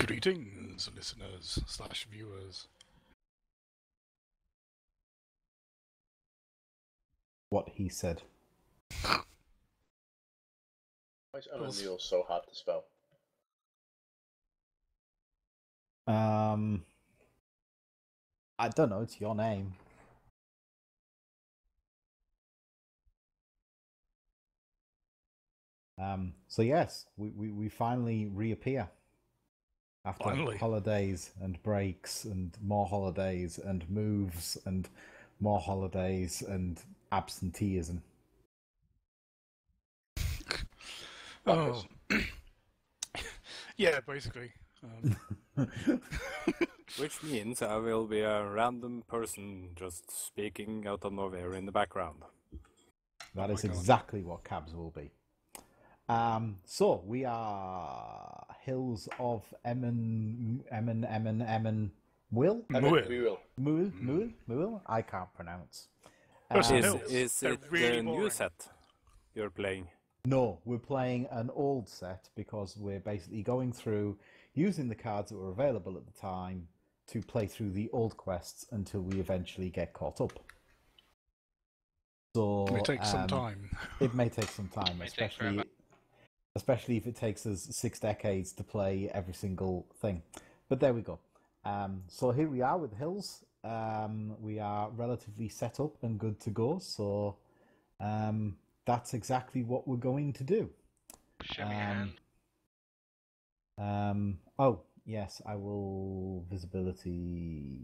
Greetings, listeners/viewers. What he said. Why is Muil so hard to spell? I don't know, it's your name. So yes, we finally reappear. After holidays and breaks and more holidays and moves and more holidays and absenteeism. Oh, yeah, basically. Which means I will be a random person just speaking out of nowhere in the background. That is exactly what Cabs will be. So we are Hills of Emyn, Muil. I can't pronounce. Is it really the new boring. set you're playing? No, we're playing an old set because we're basically going through using the cards that were available at the time to play through the old quests until we eventually get caught up. So It may take some time. It may take some time, especially if it takes us 6 decades to play every single thing. But there we go. So here we are with Hills. We are relatively set up and good to go. So that's exactly what we're going to do. Show me your hand. Oh, yes, I will visibility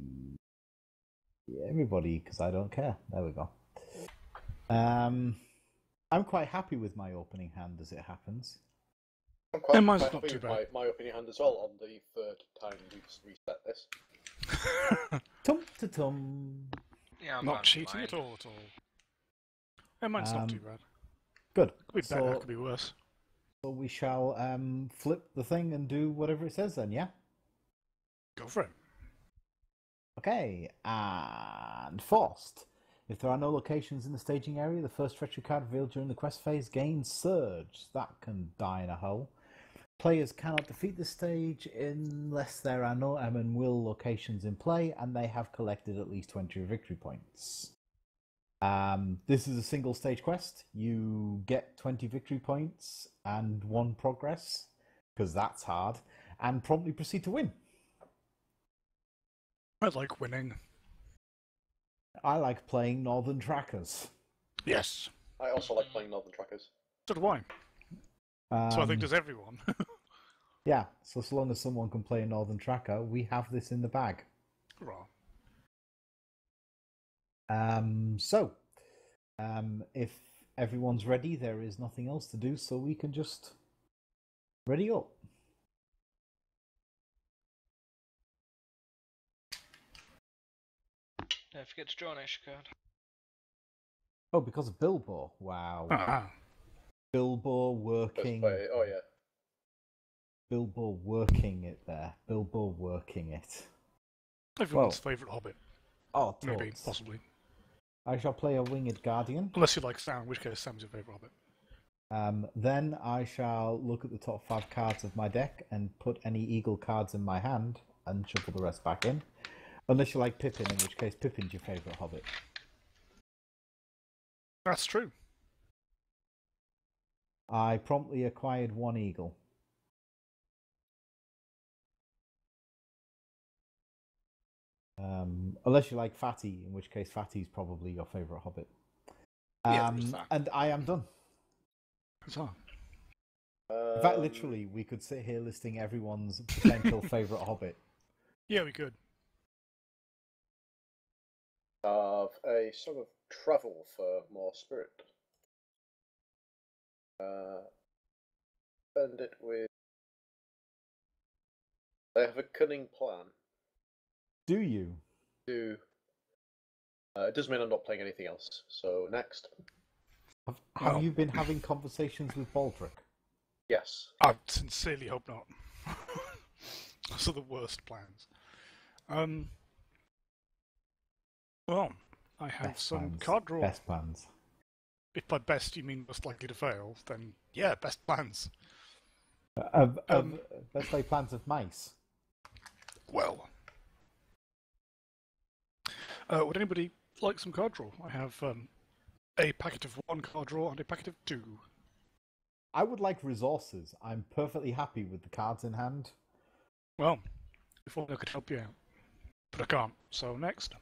everybody because I don't care. There we go. I'm quite happy with my opening hand as it happens. I'm quite mine's happy not too with bad. my opening hand as well on the third time we've reset this. Tum-ta-tum. Yeah, I'm Not fine cheating with at all. And mine's not too bad. Good. Could be better, could be worse. So we shall flip the thing and do whatever it says then, yeah? Go for it. Okay, and Forced. If there are no locations in the staging area, the first treachery card revealed during the quest phase gains Surge. That can die in a hole. Players cannot defeat the stage unless there are no Emyn Muil locations in play and they have collected at least 20 victory points. This is a single stage quest. You get 20 victory points and 1 progress, because that's hard, and promptly proceed to win. I like winning. I like playing Northern Trackers. Yes. I also like playing Northern Trackers. So do I. So I think does everyone. Yeah, so long as someone can play a Northern Tracker, we have this in the bag. Hurrah. If everyone's ready, there is nothing else to do, so we can just ready up. Don't forget to draw an extra card. Oh, because of Bilbo. Wow. Ah. Bilbo working. Oh yeah. Bilbo working it there. Bilbo working it. Everyone's favourite hobbit. Oh, Maybe, totes. possibly. I shall play a Winged Guardian. Unless you like Sam, in which case Sam's your favourite hobbit. Then I shall look at the top 5 cards of my deck and put any Eagle cards in my hand and shuffle the rest back in. Unless you like Pippin, in which case Pippin's your favourite hobbit. That's true. I promptly acquired 1 Eagle. Unless you like Fatty, in which case Fatty's probably your favourite hobbit. Yeah, there's that. And I am done. So, In fact, literally, we could sit here listing everyone's potential favourite hobbit. yeah, we could. Of a sort of travel for more spirit. Spend it with. I have a cunning plan. Do you? It doesn't mean I'm not playing anything else. So next. Have you been having conversations with Baldric? Yes. I sincerely hope not. Those are the worst plans. Well, I have Best some plans. card draw. Best plans. If by best you mean most likely to fail, then yeah, best plans. Best laid plans of mice. Well. Would anybody like some card draw? I have a packet of 1 card draw and a packet of 2. I would like resources. I'm perfectly happy with the cards in hand. Well, if only I could help you out. But I can't. So next.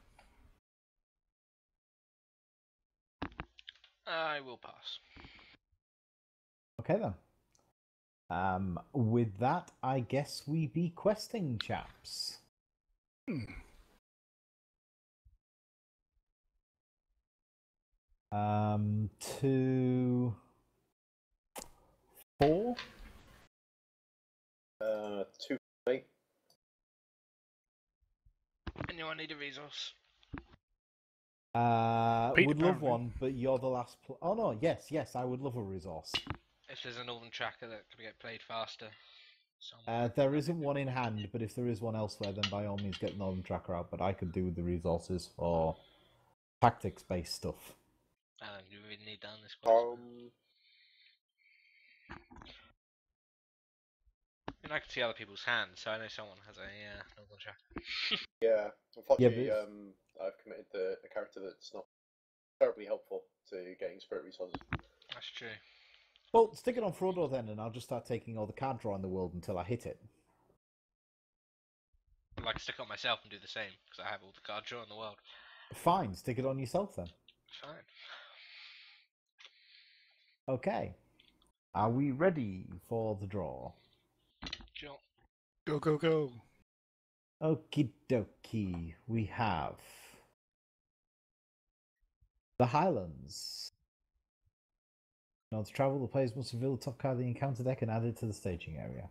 I will pass. Okay then. With that, I guess we be questing, chaps. Hmm. 2, 4. 2 for me. Anyone need a resource? Pete, Would love apparently. one, but you're the last. Oh no, yes, I would love a resource. If there's a northern tracker that could get played faster. somewhere. There isn't one in hand, but if there is one elsewhere, then by all means get Northern Tracker out. But I could do with the resources for tactics-based stuff. You really need that in this quest. And I can see other people's hands, so I know someone has a northern tracker. Yeah, unfortunately, Yeah, I've committed a character that's not terribly helpful to getting spirit resources. That's true. Well, stick it on Frodo then, and I'll just start taking all the card draw in the world until I hit it. I'd like to stick it on myself and do the same, because I have all the card draw in the world. Fine, stick it on yourself then. Fine. Okay. Are we ready for the draw? Sure. Go, go, go. Okie dokie. We have the Highlands. Now, to travel, the players must reveal the top card of the encounter deck and add it to the staging area.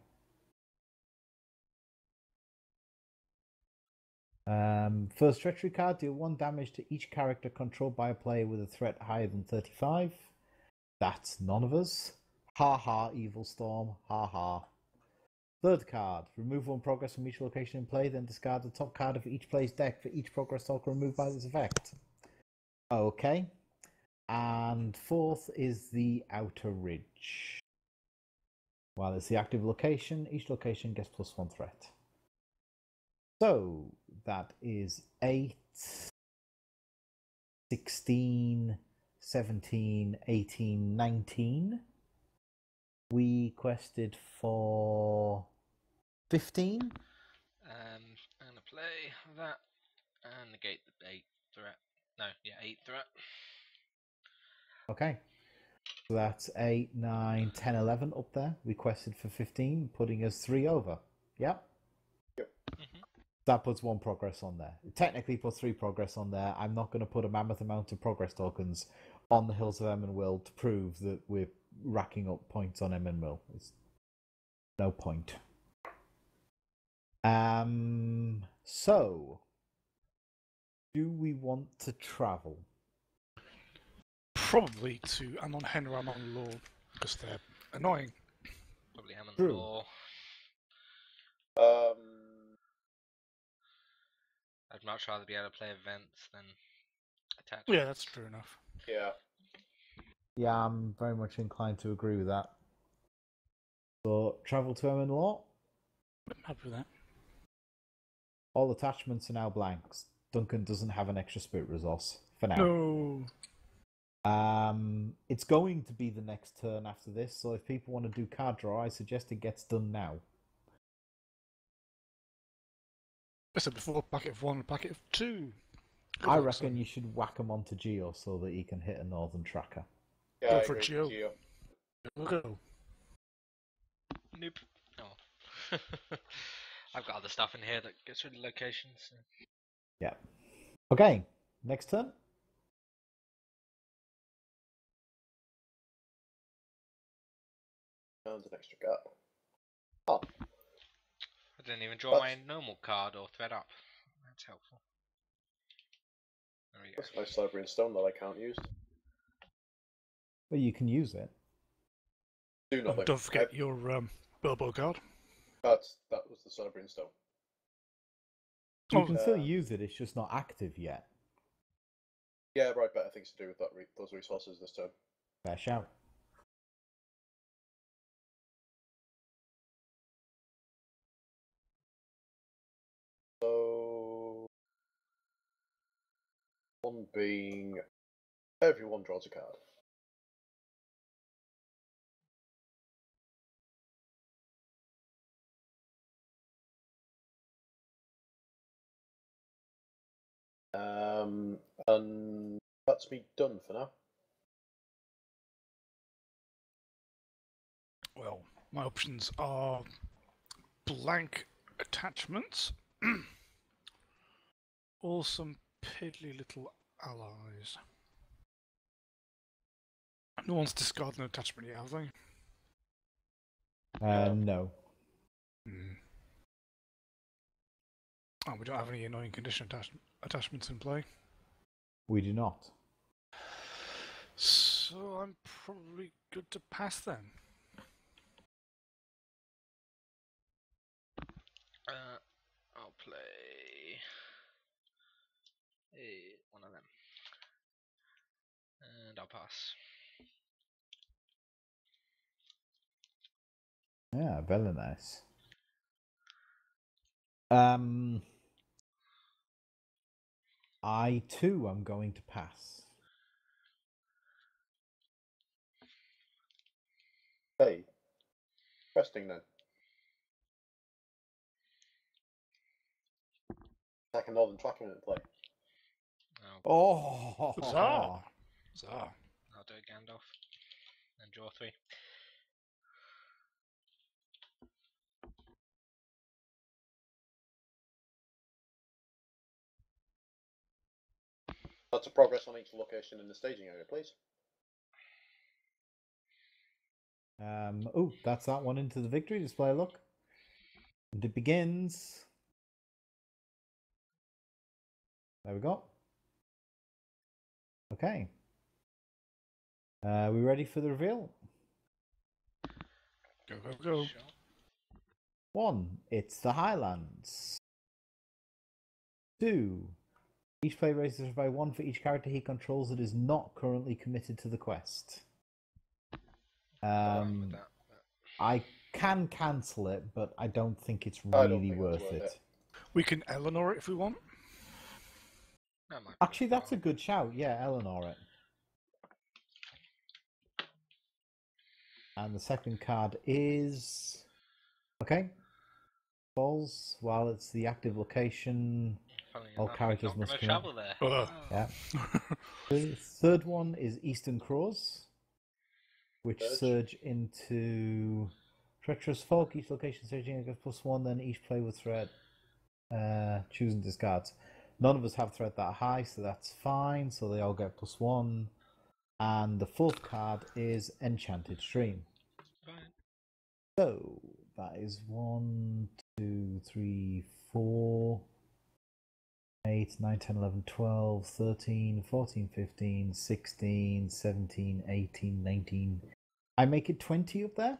First treachery card, deal 1 damage to each character controlled by a player with a threat higher than 35. That's none of us. Ha ha, Evil Storm. Ha ha. Third card, remove 1 progress from each location in play, then discard the top card of each player's deck for each progress token removed by this effect. Okay. And fourth is the Outer Ridge. While it's the active location, each location gets +1 threat. So that is 8, 16, 17, 18, 19. We quested for 15. I'm gonna play that and negate the 8 threat. No, yeah, 8 threat. Okay. So that's 8, 9, 10, 11 up there. We quested for 15, putting us 3 over. Yep. Mm-hmm. That puts 1 progress on there. It technically puts 3 progress on there. I'm not going to put a mammoth amount of progress tokens on the Hills of Emyn Muil to prove that we're racking up points on Emyn Muil. It's no point. So, do we want to travel? Probably to Anon Henry and Anon Law, because they're annoying. Probably Hammond True. Law. I'd much rather be able to play events than attach. Yeah, that's true enough. Yeah. Yeah, I'm very much inclined to agree with that. So, travel to Emyn Law. I'm happy with that. All attachments are now blanks. Duncan doesn't have an extra spirit resource for now. No. It's going to be the next turn after this, so if people want to do card draw, I suggest it gets done now. I said before, packet of 1, packet of 2. Good I luck, reckon son. you should whack him onto Geo so that he can hit a Northern Tracker. Yeah, Go I for agree Geo. with Geo. Go, go. Nope. Oh. I've got other stuff in here that gets rid of locations. So. Yeah. Okay, next turn. And an extra gap. Oh, I didn't even draw my normal card or thread up. That's helpful. There we go. that's my Celebrian Stone that I can't use. Well, you can use it. Do nothing. Don't forget your Bilbo card. That was the Celebrian Stone. You Oh, can still use it, it's just not active yet. Yeah, right, better things to do with those resources this turn. Fair shout. One being everyone draws a card. And that's me done for now. Well, my options are blank attachments or some piddly little allies. No one's discarded an attachment yet, have they? No. Oh, we don't have any annoying condition attachments in play. We do not. So I'm probably good to pass then. I'll play one of them, and I'll pass. Yeah, very nice. I too am going to pass. Hey, interesting then. Like a Northern Tracking in play. Oh, Huzzah! Huzzah! I'll do a Gandalf and draw 3. Lots of progress on each location in the staging area, please. Oh, that's that one into the victory display. Look, and it begins. There we go. Okay. We ready for the reveal? Go, go, go. Sure. 1. It's the Highlands. 2. Each player raises by 1 for each character he controls that is not currently committed to the quest. Fine with that. I can cancel it, but I don't think it's I don't really think worth it's worth it. it. We can Eleanor it if we want. That might be Actually, that's a fine. good shout. Yeah, Eleanor it. And the second card is... Okay. Falls. While it's the active location, Funnily all enough, characters we're not must going to commit. travel there. Oh. Yeah. The third one is Eastern Crows, which surge into Treacherous Fog. Each location staging gets +1, then each player with threat choose and discards. None of us have threat that high, so that's fine. So they all get +1. And the fourth card is Enchanted Stream. Fine. So that is 1, 2, 3, 4, 8, 9, 10, 11, 12, 13, 14, 15, 16, 17, 18, 19. I make it 20 up there?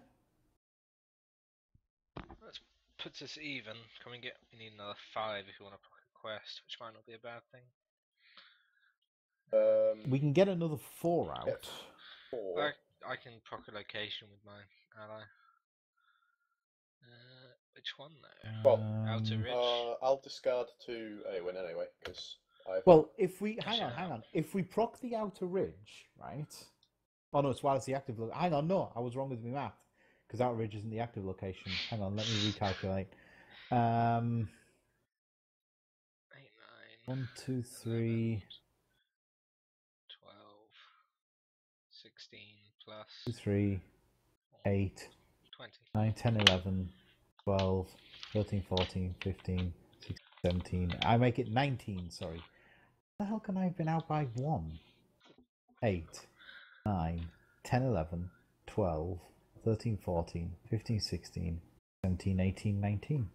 That puts us even. Can we need another 5 if you want to pocket quest, which might not be a bad thing. We can get another 4 out. Yes. 4. I can pocket location with my ally. Which one though? Well, Outer Ridge. I'll discard to Emyn anyway, because Well, if we... Hang Actually, on. no. If we proc the Outer Ridge, right? Oh, no, it's while it's the active... Hang on, no. I was wrong with my math. Because Outer Ridge isn't the active location. Hang on, let me recalculate. 8, 9. 1, 2, 3... 12. 16 plus 2, 3, 8, 20. 9, 10, 11, 12, 13, 14, 15, 16, 17. I make it 19, sorry. How the hell can I have been out by 1? 8, 9, 10, 11, 12, 13, 14, 15, 16, 17, 18, 19.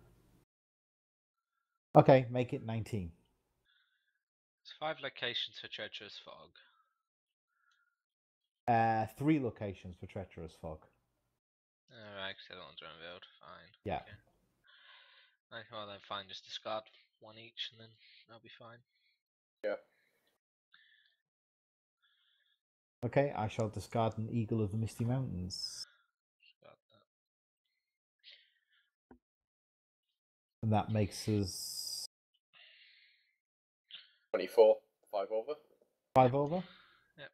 Okay, make it 19. It's 5 locations for Treacherous Fog. 3 locations for Treacherous Fog. Alright, because the other ones are unveiled. Fine. Yeah. Okay. Well then fine, just discard 1 each and then that'll be fine. Yeah. Okay, I shall discard an Eagle of the Misty Mountains. Discard that. And that makes us 24 5 over. 5 over. Yep.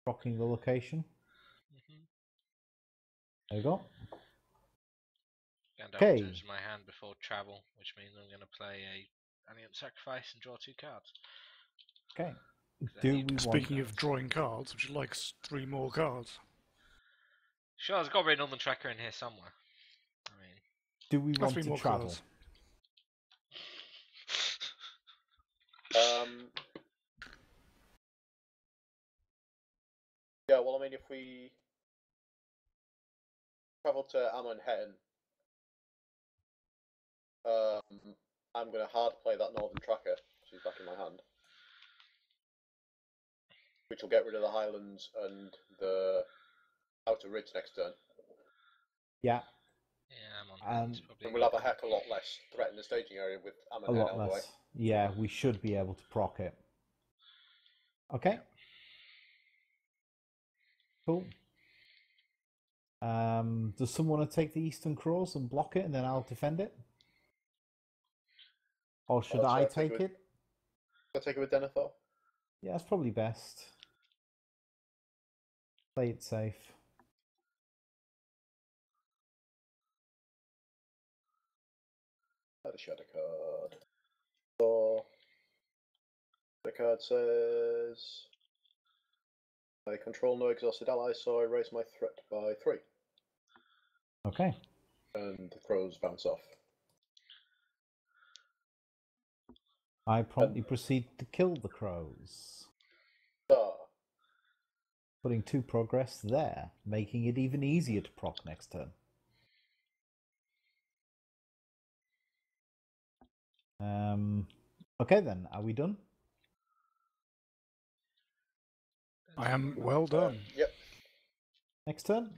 Rocking the location. There you go. And Okay. I'll change my hand before travel, which means I'm going to play a Alien Sacrifice and draw 2 cards. Okay. 'Cause I Do need we to- want... Speaking of drawing cards, would you like 3 more cards? Sure, there's got to be another tracker in here somewhere. I mean, Do we want 3 to more travel? cards. Yeah, well, I mean, if we travel to Emyn Hen, I'm going to hard play that Northern Tracker, which is back in my hand, which will get rid of the Highlands and the Outer Ridge next turn. Yeah, yeah, I'm on hand. And we'll have a heck of a lot less threat in the staging area with Emyn a Hen lot out of the way. less. Yeah, we should be able to proc it. Okay. Cool. Does someone want to take the Eastern Crows and block it, and then I'll defend it? Or should I take it? I'll take it with Denethor. Yeah, that's probably best. Play it safe. Add a shadow card. So, the card says, I control no exhausted allies, so I raise my threat by 3. Okay. And the crows bounce off. I promptly proceed to kill the crows. Ah, Putting 2 progress there, making it even easier to proc next turn. Okay then, are we done? I am well done. yep. Next turn?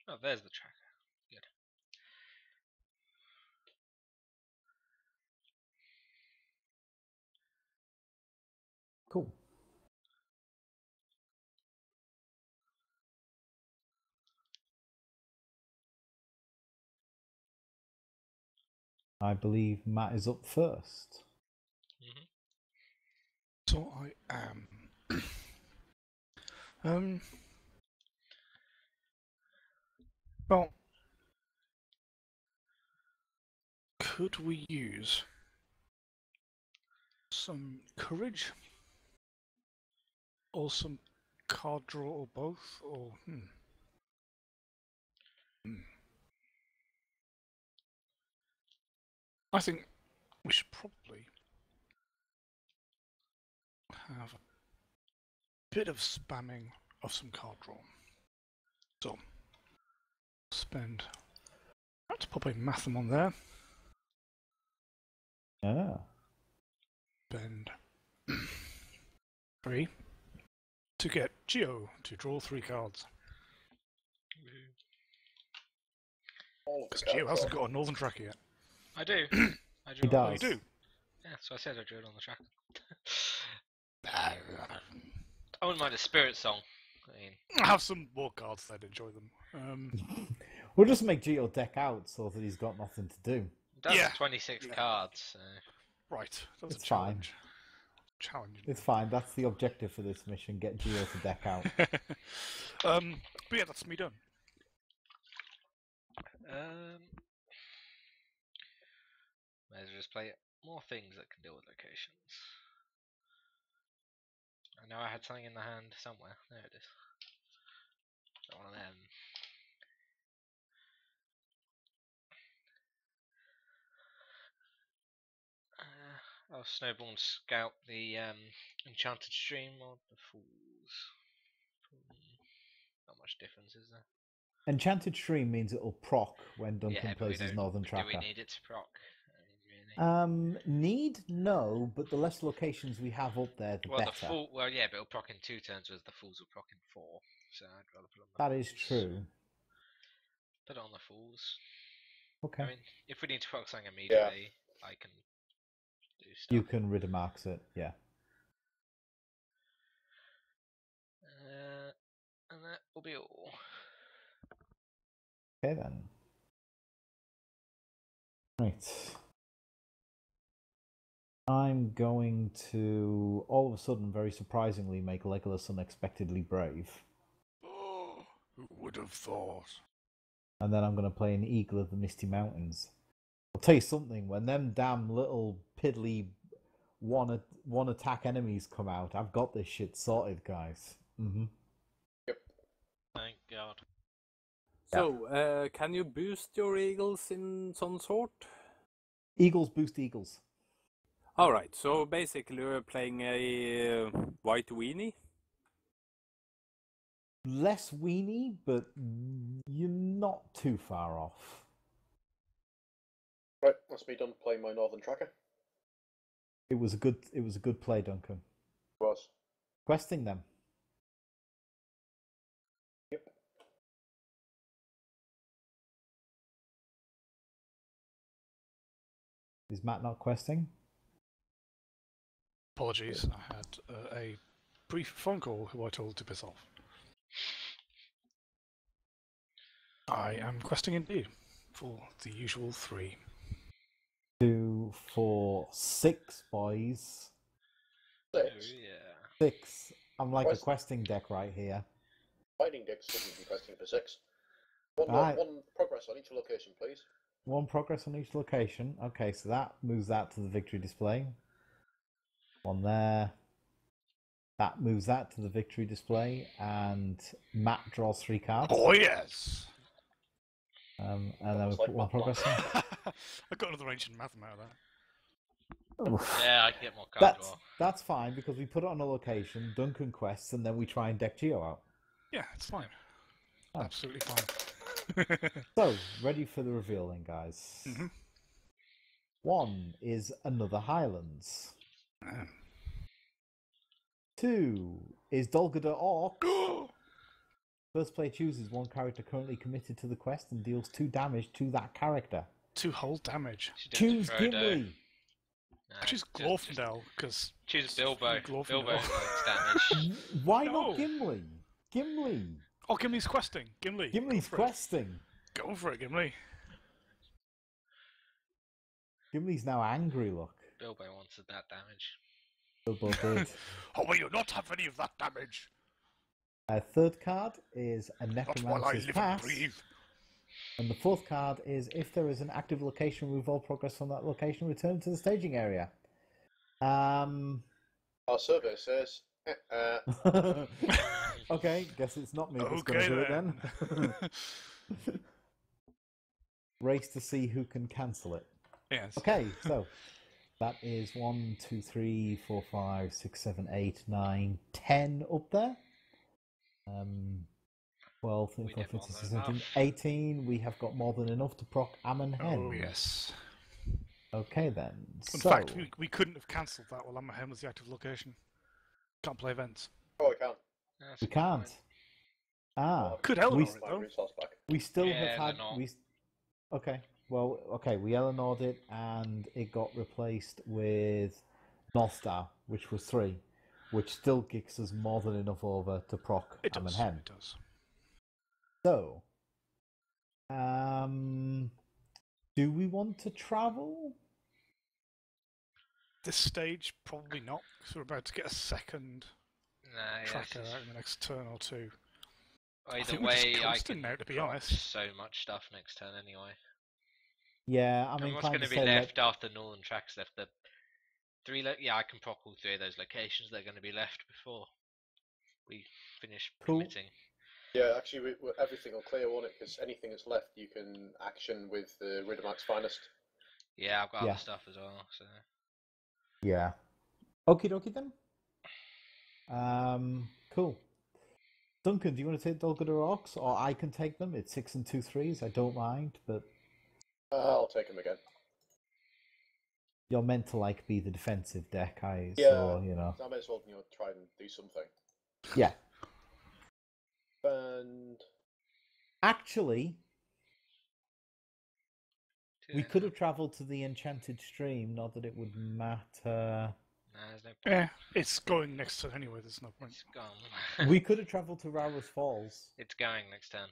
Oh, there's the tracker. Good. Cool. I believe Matt is up first. So I am. Well, could we use some courage, or some card draw, or both, or I think we should probably have a bit of spamming of some card draw. So, spend. Let's pop a Matham on there. Yeah. Spend 3 to get Geo to draw 3 cards. Because Geo hasn't got a Northern Tracker yet. I do. I He drew. does. Oh, you do? Yeah, so I said I drew it on the tracker. I wouldn't mind a spirit song. I mean, Have some more cards then, enjoy them. We'll just make Geo deck out so that he's got nothing to do. it does Yeah. have 26 cards. So. Right, that's It's a challenge. Challenging. It's fine, that's the objective for this mission, get Geo to deck out. But yeah, that's me done. May as well just play more things that can deal with locations. I know I had something in the hand somewhere. There it is. One of them. I'll Snowball and Scout the Enchanted Stream or the Fools. Not much difference, is there? Enchanted Stream means it'll proc when Duncan Yeah, but plays his Northern Tracker. Do we need it to proc? I mean, really? Need? No, but the less locations we have up there, the better. Well, yeah, but it'll proc in 2 turns, whereas the Fools will proc in 4. So I'd rather put on the That Fools. is true. Put it on the Fools. Okay. I mean, if we need to proc something immediately, I can do stuff. You can Riddermarks it, yeah. And that will be all. 'Kay, then. Okay then. Right. I'm going to, all of a sudden, very surprisingly, make Legolas unexpectedly brave. Oh, who would have thought? And then I'm going to play an Eagle of the Misty Mountains. I'll tell you something, when them damn little piddly one attack enemies come out, I've got this shit sorted, guys. Mm-hmm. Thank God. So, can you boost your eagles in some sort? Eagles boost eagles. Alright, so basically you're playing a white weenie? Less weenie, but you're not too far off. Right, that's me done playing my Northern Tracker. It was a good play, Duncan. Was. Questing them. Yep. Is Matt not questing? Apologies, I had a brief phone call who I told to piss off. I am questing indeed, for the usual 3. 2, 4, 6, boys. 6. Oh, yeah. 6. I'm like a questing deck right here. Fighting decks shouldn't be questing for 6. One progress on each location, please. 1 progress on each location. Okay, so that moves that to the victory display. 1 there. That moves that to the victory display, and Matt draws 3 cards. Oh yes! And then we put 1 progress in. I got another ancient mathema out of that. Yeah, I can get more cards. That's fine, because we put it on a location, Duncan quests, and then we try and deck Geo out. Yeah, it's fine. Oh. Absolutely fine. So, ready for the reveal then, guys. Mm-hmm. 1 is Another Highlands. 2 is Dolgador Orc. First player chooses 1 character currently committed to the quest and deals 2 damage to that character. 2 whole damage. Choose Gimli. Choose Glorfindel, because... Choose Bilbo. Glorfindel. Bilbo takes damage. Why No. not Gimli? Gimli. Oh, Gimli's questing. Gimli. Gimli's questing. Go for it, Gimli. Gimli's now angry, look. Bilbo wanted that damage. Bilbo did. How will you not have any of that damage? 3rd card is a Not while I Necromancer's live Pass. and breathe. And the 4th card is if there is an active location, remove all progress from that location, return to the staging area. Our survey says... Okay, guess it's not me that's going to do it then. Race to see who can cancel it. Yes. Okay, so that is 1, 2, 3, 4, 5, 6, 7, 8, 9, 10 up there. 12, 13, 14, 15, 16, 17, 18. We have got more than enough to proc Emyn Hen. Oh, yes. Okay, then. In fact, we couldn't have cancelled that while Emyn Hen was the active location. Can't play events. Oh, we can't. We can't. Could Eleanor it, My though? resource back. We still Yeah, have had... Eleanor. Okay, well, okay, we Eleanored it, and it got replaced with North Star, which was 3, which still kicks us more than enough over to proc It Emyn does. Hen. It does. So, do we want to travel? This stage, probably not, because we're about to get a second Nah, tracker out in the next turn or 2. Either think we're just way, I coasting can now, to be proc honest. so much stuff next turn anyway. Yeah, I'm And what's inclined going to to be say left after Northern Tracks left? The 3... Yeah, I can proc all 3 of those locations that are going to be left before we finish Cool. committing. Yeah, actually, everything will clear, won't it? Because anything that's left, you can action with the Riddermax Finest. Yeah, I've got Yeah. other stuff as well, so... Yeah. Okie dokie then. Cool. Duncan, do you want to take Dolgador Orcs, or I can take them? It's 6 and 2 3s. I don't mind, but I'll take him again. you're meant to like be the defensive deck, Yeah, so you know. I may as well try and do something. Yeah. And Actually, we could have travelled to the Enchanted Stream, not that it would matter. Nah, there's no point. Yeah, it's going next turn anyway, there's no point. It's gone. We could have travelled to Rowers Falls. It's going next turn.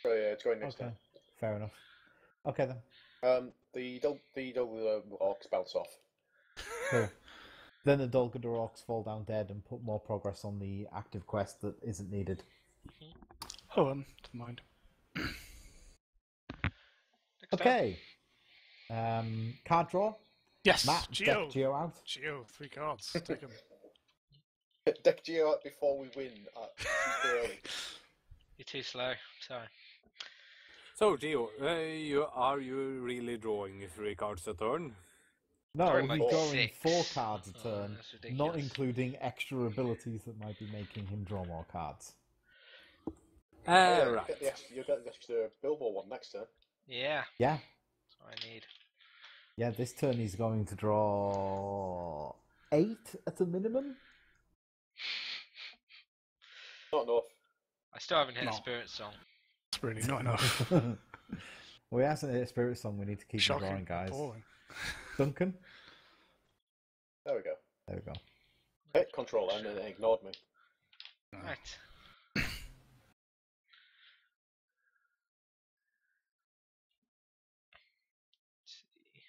oh yeah, it's going next Okay, time. fair enough. Okay then. The orcs bounce off. Cool. Then the Dolgador orcs fall down dead and put more progress on the active quest that isn't needed. Oh, never mind. Next up. Okay. Card draw. Yes, Matt, Geo. deck Geo out. Geo, 3 cards. Take them. Deck Geo out before we win. Super early. You're too slow. Sorry. So, Gio, are you really drawing 3 cards a turn? No, Drawing he's like drawing 4 6. cards a Oh, turn, that's ridiculous. not including extra abilities that might be making him draw more cards. Right. You get the extra billboard one next turn. Yeah, Yeah. that's what I need. Yeah, this turn he's going to draw 8 at a minimum. Not enough. I still haven't hit No. a Spirit Song. It's really not enough. Well, he hasn't hit a Spirit Song. We need to keep him Shocking. drawing, guys. Appalling. Duncan? There we go. There we go. Hit control and then it ignored me. Right. Let's see.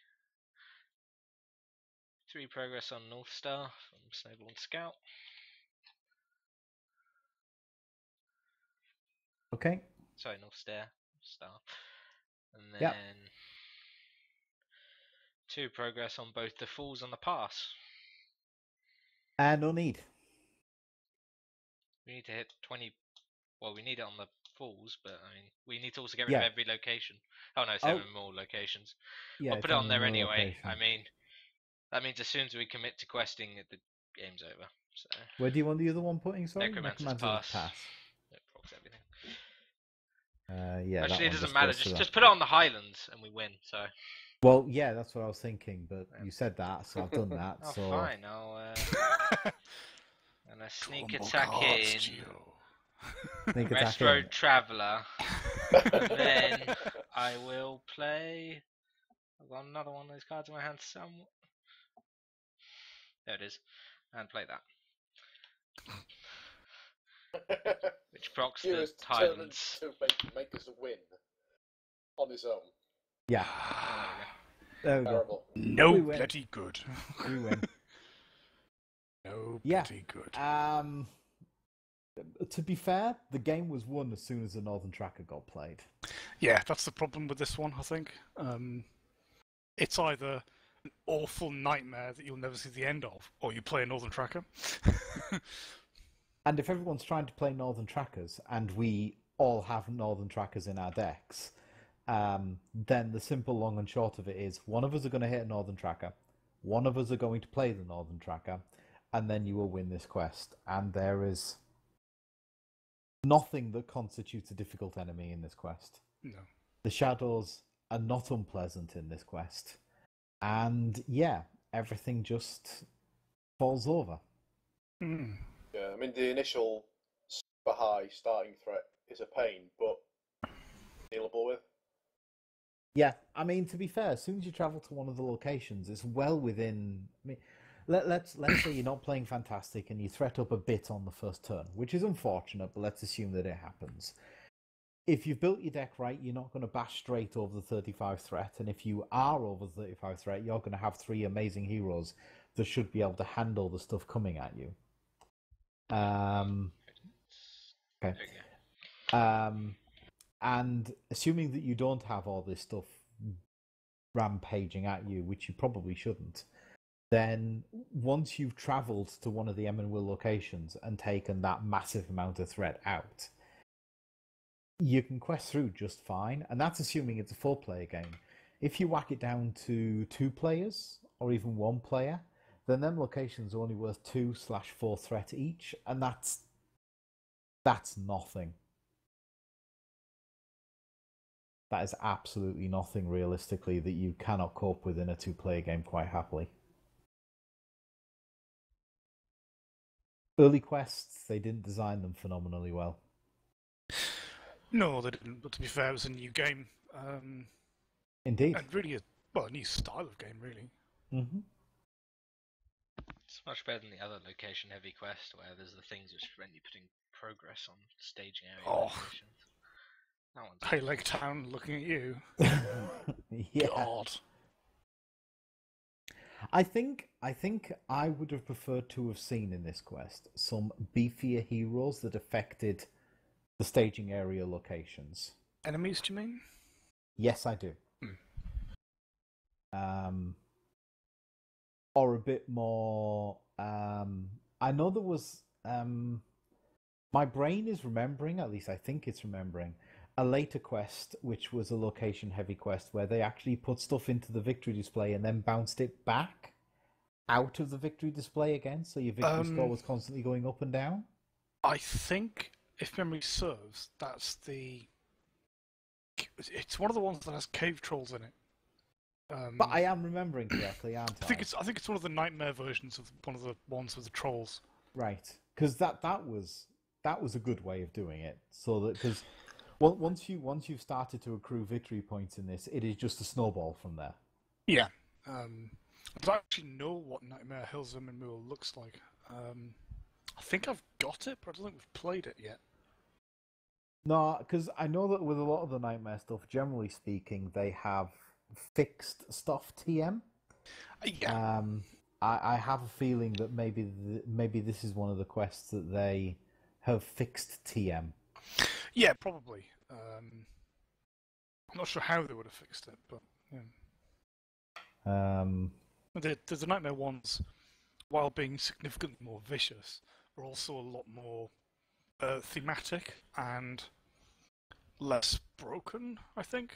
3 progress on North Star from Snowball and Scout. Okay. Sorry, North Star. And then Yep. 2 progress on both the Falls and the Pass. No need. We need to hit 20. Well, we need it on the Falls, but I mean, we need to also get rid of every location. Oh no, 7 more locations. Yeah, I'll put it on there anyway. Location. I mean, that means as soon as we commit to questing, the game's over. So Where do you want the other one putting? Sorry, Necromancer's Pass. It procs everything. Yeah. Actually, it that one doesn't matter. goes to Just put it on the Highlands and we win. So. Well, yeah, that's what I was thinking, but Yeah. you said that, so I've done that. Oh, so fine. I'll and a sneak Draw more attack cards, in. Geo. sneak attack Rest in. Road Traveller. And then I will play. I've got another one of those cards in my hand somewhere. There it is. And play that. Which procs He the was determined Highlands. to make us win on his own. Yeah, Oh, there we go. Terrible. No We win. bloody good. We win. No Yeah. bloody good. To be fair, the game was won as soon as the Northern Tracker got played. Yeah, that's the problem with this one, I think. It's either an awful nightmare that you'll never see the end of, or you play a Northern Tracker. And if everyone's trying to play Northern Trackers, and we all have Northern Trackers in our decks, then the simple long and short of it is one of us are going to hit a Northern Tracker, one of us are going to play the Northern Tracker, and then you will win this quest. And there is nothing that constitutes a difficult enemy in this quest. No. The shadows are not unpleasant in this quest. And yeah, everything just falls over. Mm. Yeah, I mean the initial super high starting threat is a pain, but dealable with. Yeah, I mean, to be fair, as soon as you travel to one of the locations, it's well within. I mean, let's say you're not playing fantastic and you threat up a bit on the first turn, which is unfortunate, but let's assume that it happens. If you've built your deck right, you're not going to bash straight over the 35 threat, and if you are over the 35 threat, you're going to have 3 amazing heroes that should be able to handle the stuff coming at you. Okay. And assuming that you don't have all this stuff rampaging at you, which you probably shouldn't, then once you've travelled to one of the Emyn locations and taken that massive amount of threat out, you can quest through just fine, and that's assuming it's a 4-player game. If you whack it down to 2 players, or even 1 player, then them locations are only worth 2/4 threat each, and that's nothing. That is absolutely nothing realistically that you cannot cope with in a 2-player game quite happily. Early quests, they didn't design them phenomenally well. No, they didn't. But to be fair, it was a new game. Indeed. And really, a new style of game, really. Mm-hmm. It's much better than the other location-heavy quest, where there's the things which prevent you putting progress on staging area Oh. locations. That one's Hey Lake Town looking at you. Yeah. God. I think I would have preferred to have seen in this quest some beefier heroes that affected the staging area locations. Enemies, do you mean? Yes, I do. Hmm. Or a bit more. I know there was. My brain is remembering, at least I think it's remembering, a later quest, which was a location-heavy quest, where they actually put stuff into the victory display and then bounced it back out of the victory display again, so your victory score was constantly going up and down. I think, if memory serves, that's the. It's one of the ones that has cave trolls in it. But I am remembering correctly, aren't I? I think it's one of the nightmare versions of one of the ones with the trolls. Right, because that was a good way of doing it. So that because once you've started to accrue victory points in this, it is just a snowball from there. Yeah. I don't actually know what Nightmare Hills Emyn Muil looks like. I think I've got it, but I don't think we've played it yet. No, because I know that with a lot of the Nightmare stuff, generally speaking, they have fixed stuff TM. Yeah. I have a feeling that maybe this is one of the quests that they have fixed TM. Yeah, probably. I'm not sure how they would have fixed it, but yeah. The Nightmare ones, while being significantly more vicious, are also a lot more thematic and less broken, I think.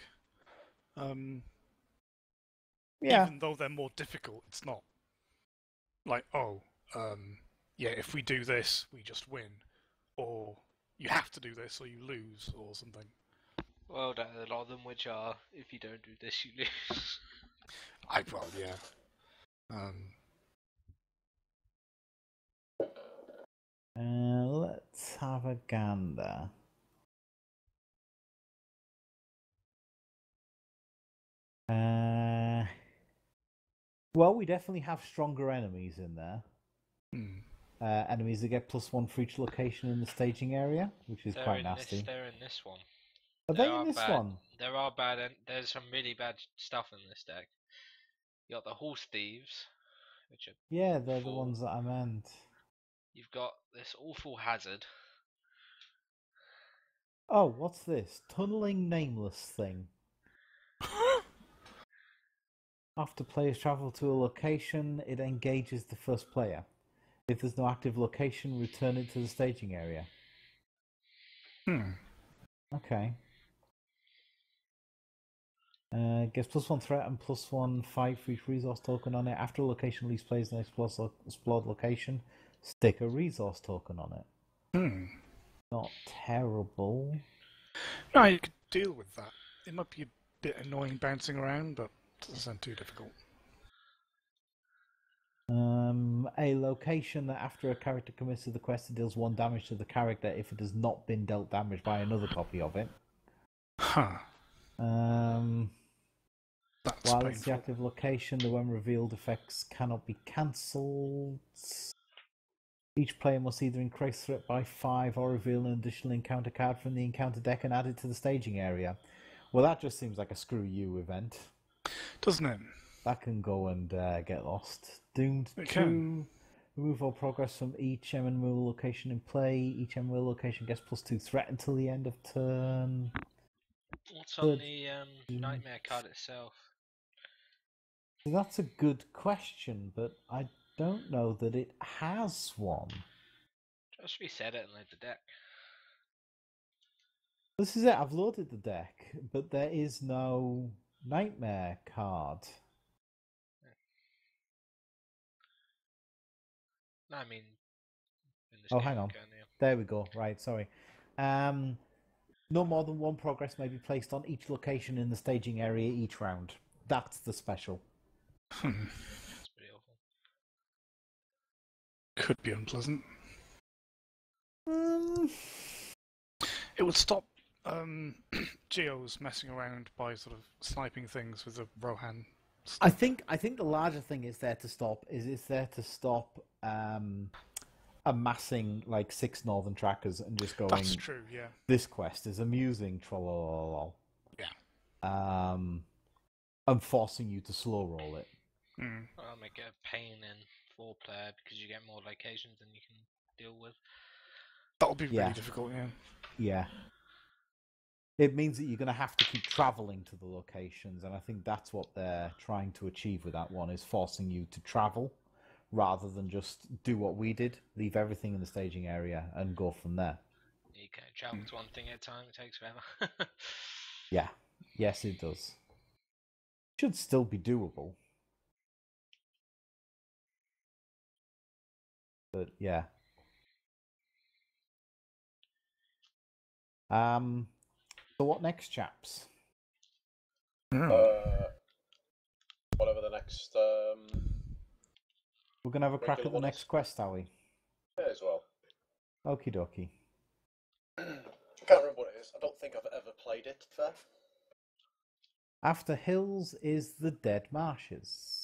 Yeah. Even though they're more difficult, it's not like, yeah, if we do this, we just win. Or you have to do this or you lose or something. Well, there are a lot of them which are, if you don't do this, you lose. Well, yeah. Let's have a gander. Well, we definitely have stronger enemies in there. Enemies that get +1 for each location in the staging area, which is quite nasty. They're in this one. Are they in this one? There are bad. There's some really bad stuff in this deck. You got the horse thieves, which are Yeah, they're the ones that I meant. You've got this awful hazard. Oh, what's this? Tunneling nameless thing. After players travel to a location, it engages the first player. If there's no active location, return it to the staging area. Okay. Gets +1 threat and +1 fight for each resource token on it. After a location leaves players in an explored location, stick a resource token on it. Not terrible. No, you could deal with that. It might be a bit annoying bouncing around, but it doesn't sound too difficult. A location that after a character commits to the quest, it deals 1 damage to the character if it has not been dealt damage by another copy of it. Huh. That's While painful. it's the active location, the when revealed effects cannot be cancelled. Each player must either increase threat by 5 or reveal an additional encounter card from the encounter deck and add it to the staging area. Well, that just seems like a screw you event. Doesn't it? That can go and get lost. Doomed It 2. can. Remove all progress from each Emyn Muil location in play. Each Emyn Muil location gets +2 threat until the end of turn. What's on the nightmare card itself? That's a good question, but I don't know that it has one. Just reset it and load the deck. This is it. I've loaded the deck, but there is no nightmare card. No, I mean. Hang on. There we go. Right, sorry. No more than 1 progress may be placed on each location in the staging area each round. That's the special. That's pretty awful. Could be unpleasant. It would stop Geos messing around by sort of sniping things with a Rohan. I think the larger thing it's there to stop amassing like 6 northern trackers and just going, That's true, yeah. this quest is amusing, trollololol. Yeah. And forcing you to slow roll it. Mm. I'll make it a pain in 4-player because you get more locations than you can deal with. That'll be Yeah. really difficult, yeah. Yeah. It means that you're going to have to keep traveling to the locations, and I think that's what they're trying to achieve with that one, is forcing you to travel rather than just do what we did, leave everything in the staging area and go from there. You can travel to one thing at a time, it takes forever. Yeah. Yes, it does. Should still be doable. But yeah. So what next, chaps? Whatever the next. We're gonna have a crack regular at the one next is. quest, are we? Yeah, as well. Okie dokie. I can't remember what it is. I don't think I've ever played it. Fair. After Hills is the Dead Marshes.